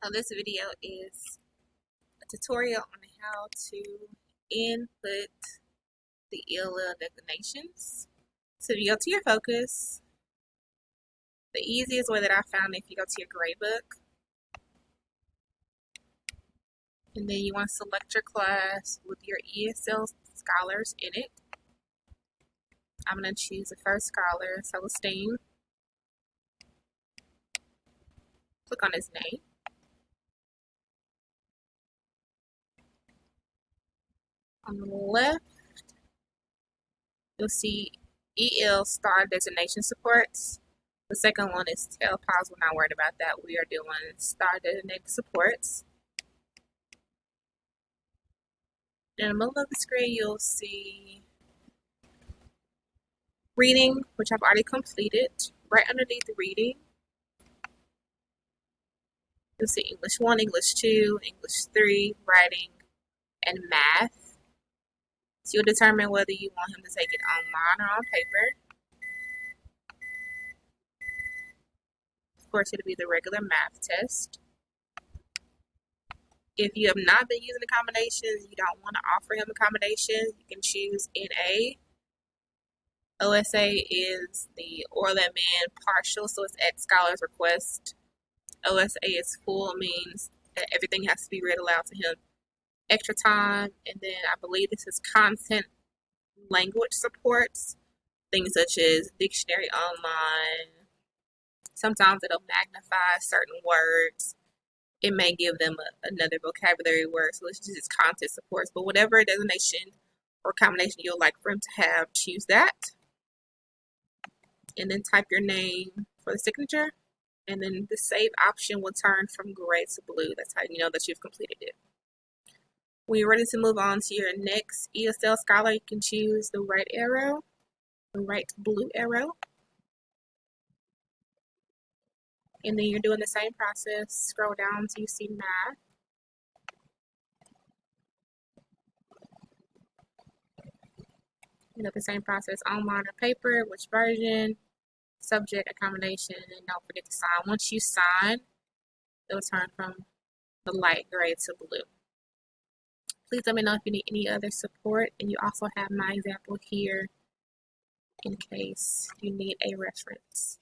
So this video is a tutorial on how to input the ELL designations. So if you go to your focus, the easiest way that I found, if you go to your gradebook, and then you want to select your class with your ESL scholars in it. I'm going to choose the first scholar, Celestine. Click on his name. On the left, you'll see EL STAAR Designation Supports. The second one is pause. We're not worried about that. We are doing STAAR Designated Supports. In the middle of the screen, you'll see reading, which I've already completed. Right underneath the reading, you'll see English 1, English 2, English 3, writing, and math. So you'll determine whether you want him to take it online or on paper. Of course, it'll be the regular math test. If you have not been using accommodations, you don't want to offer him accommodations, you can choose NA. OSA is the or let man partial, so it's at scholar's request. OSA is full, means that everything has to be read aloud to him. Extra time, and then I believe this is content language supports, things such as dictionary online. Sometimes it'll magnify certain words. It may give them another vocabulary word, so this is content supports. But whatever designation or combination you'll like for him to have, choose that. And then type your name for the signature. And then the save option will turn from gray to blue. That's how you know that you've completed it. When you're ready to move on to your next ESL scholar, you can choose the right arrow, the right blue arrow. And then you're doing the same process. Scroll down until you see math. You know, the same process, online or paper, which version, subject, accommodation, and don't forget to sign. Once you sign, it'll turn from the light gray to blue. Please let me know if you need any other support, and you also have my example here in case you need a reference.